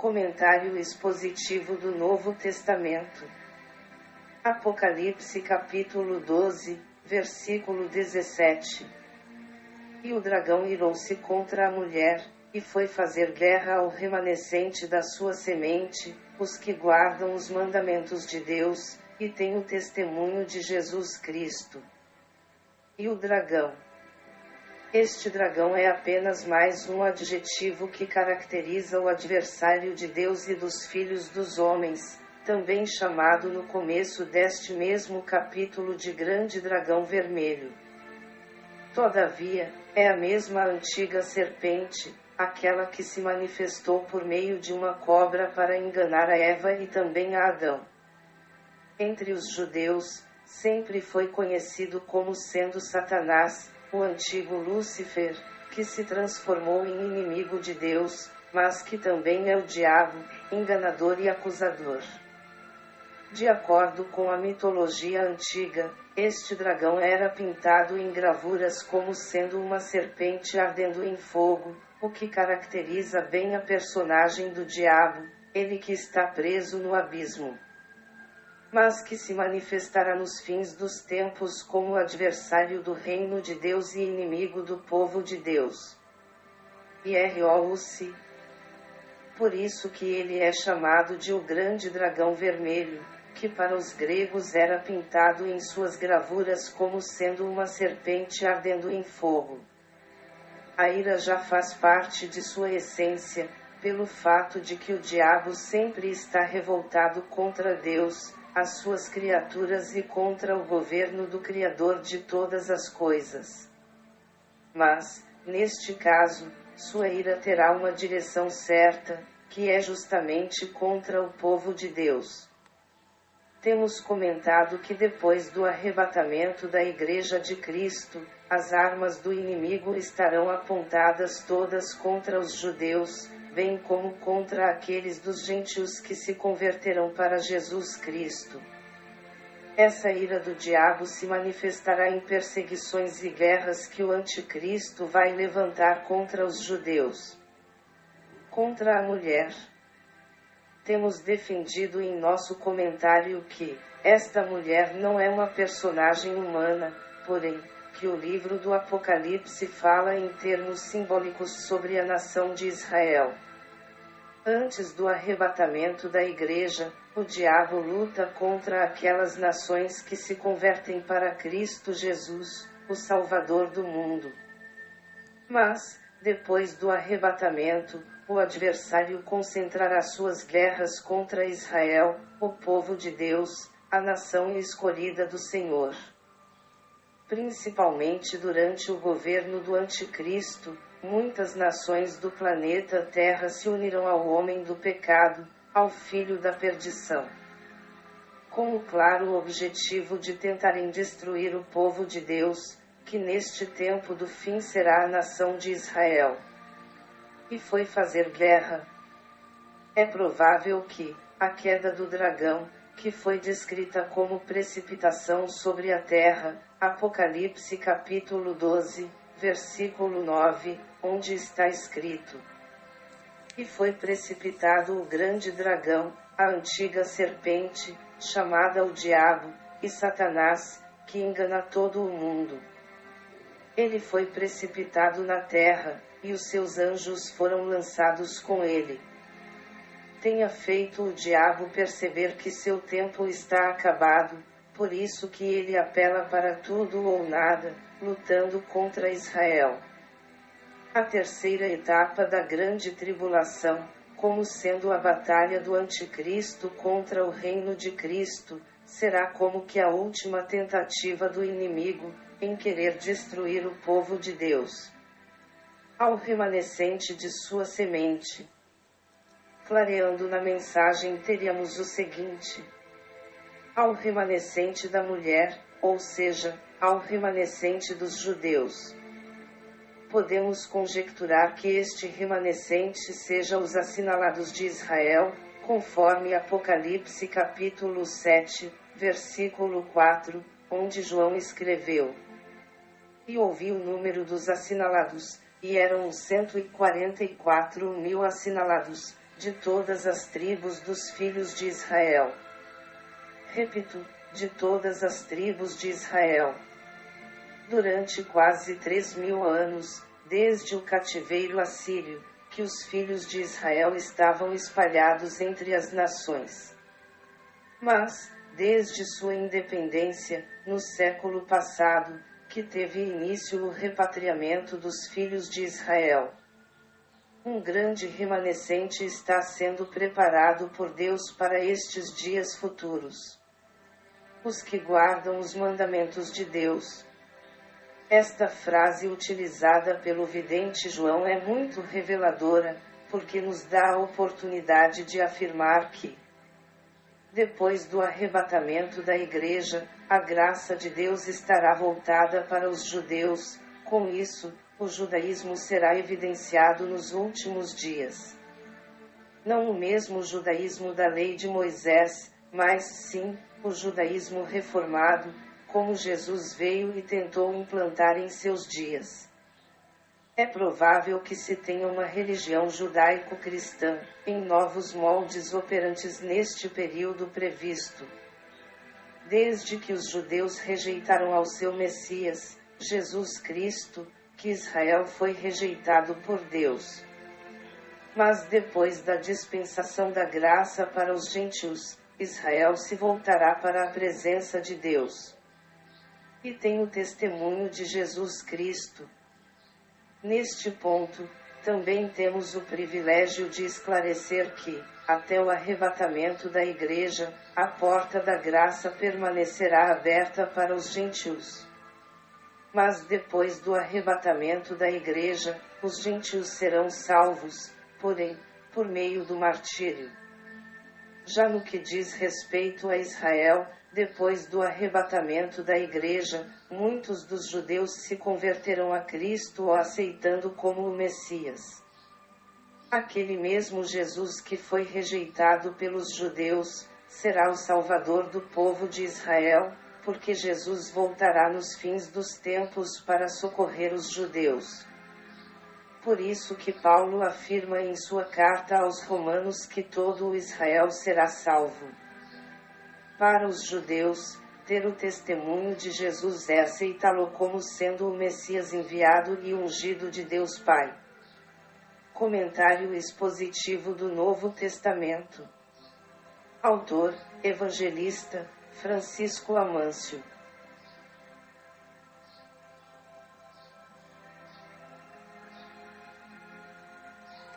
Comentário expositivo do Novo Testamento. Apocalipse capítulo 12, versículo 17. E o dragão irou-se contra a mulher, e foi fazer guerra ao remanescente da sua semente, os que guardam os mandamentos de Deus, e têm o testemunho de Jesus Cristo. E o dragão. Este dragão é apenas mais um adjetivo que caracteriza o adversário de Deus e dos filhos dos homens, também chamado no começo deste mesmo capítulo de grande dragão vermelho. Todavia, é a mesma antiga serpente, aquela que se manifestou por meio de uma cobra para enganar a Eva e também a Adão. Entre os judeus, sempre foi conhecido como sendo Satanás, o antigo Lúcifer, que se transformou em inimigo de Deus, mas que também é o diabo, enganador e acusador. De acordo com a mitologia antiga, este dragão era pintado em gravuras como sendo uma serpente ardendo em fogo, o que caracteriza bem a personagem do diabo, ele que está preso no abismo, mas que se manifestará nos fins dos tempos como adversário do reino de Deus e inimigo do povo de Deus. IROUC. Por isso que ele é chamado de o grande dragão vermelho, que para os gregos era pintado em suas gravuras como sendo uma serpente ardendo em fogo. A ira já faz parte de sua essência, pelo fato de que o diabo sempre está revoltado contra Deus, as suas criaturas e contra o governo do Criador de todas as coisas. Mas, neste caso, sua ira terá uma direção certa, que é justamente contra o povo de Deus. Temos comentado que depois do arrebatamento da Igreja de Cristo, as armas do inimigo estarão apontadas todas contra os judeus, bem como contra aqueles dos gentios que se converterão para Jesus Cristo. Essa ira do diabo se manifestará em perseguições e guerras que o anticristo vai levantar contra os judeus. Contra a mulher. Temos defendido em nosso comentário que esta mulher não é uma personagem humana, porém, que o livro do Apocalipse fala em termos simbólicos sobre a nação de Israel. Antes do arrebatamento da Igreja, o diabo luta contra aquelas nações que se convertem para Cristo Jesus, o Salvador do mundo. Mas, depois do arrebatamento, o adversário concentrará suas guerras contra Israel, o povo de Deus, a nação escolhida do Senhor. Principalmente durante o governo do Anticristo, muitas nações do planeta Terra se unirão ao homem do pecado, ao filho da perdição, com o claro objetivo de tentarem destruir o povo de Deus, que neste tempo do fim será a nação de Israel. E foi fazer guerra. É provável que a queda do dragão, que foi descrita como precipitação sobre a terra, Apocalipse capítulo 12, versículo 9, onde está escrito: E foi precipitado o grande dragão, a antiga serpente, chamada o diabo, e Satanás, que engana todo o mundo. Ele foi precipitado na terra, e os seus anjos foram lançados com ele. Tenha feito o diabo perceber que seu tempo está acabado, por isso que ele apela para tudo ou nada, lutando contra Israel. A terceira etapa da grande tribulação, como sendo a batalha do anticristo contra o reino de Cristo, será como que a última tentativa do inimigo, em querer destruir o povo de Deus. Ao remanescente de sua semente. Clareando na mensagem teríamos o seguinte: ao remanescente da mulher, ou seja, ao remanescente dos judeus. Podemos conjecturar que este remanescente seja os assinalados de Israel, conforme Apocalipse capítulo 7, versículo 4, onde João escreveu: E ouvi o número dos assinalados, e eram 144.000 assinalados, de todas as tribos dos filhos de Israel. Repito, de todas as tribos de Israel. Durante quase 3.000 anos, desde o cativeiro assírio, que os filhos de Israel estavam espalhados entre as nações. Mas, desde sua independência, no século passado, que teve início o repatriamento dos filhos de Israel. Um grande remanescente está sendo preparado por Deus para estes dias futuros. Os que guardam os mandamentos de Deus. Esta frase utilizada pelo vidente João é muito reveladora, porque nos dá a oportunidade de afirmar que, depois do arrebatamento da Igreja, a graça de Deus estará voltada para os judeus. Com isso, o judaísmo será evidenciado nos últimos dias. Não o mesmo judaísmo da lei de Moisés, mas sim, o judaísmo reformado, como Jesus veio e tentou implantar em seus dias. É provável que se tenha uma religião judaico-cristã, em novos moldes operantes neste período previsto. Desde que os judeus rejeitaram ao seu Messias, Jesus Cristo, que Israel foi rejeitado por Deus. Mas depois da dispensação da graça para os gentios, Israel se voltará para a presença de Deus. E tem o testemunho de Jesus Cristo. Neste ponto, também temos o privilégio de esclarecer que, até o arrebatamento da Igreja, a porta da graça permanecerá aberta para os gentios. Mas depois do arrebatamento da Igreja, os gentios serão salvos, porém, por meio do martírio. Já no que diz respeito a Israel, depois do arrebatamento da Igreja, muitos dos judeus se converterão a Cristo o aceitando como o Messias. Aquele mesmo Jesus que foi rejeitado pelos judeus, será o Salvador do povo de Israel, porque Jesus voltará nos fins dos tempos para socorrer os judeus. Por isso que Paulo afirma em sua carta aos Romanos que todo o Israel será salvo. Para os judeus, ter o testemunho de Jesus é aceitá-lo como sendo o Messias enviado e ungido de Deus Pai. Comentário expositivo do Novo Testamento. Autor, Evangelista, Francisco Amâncio.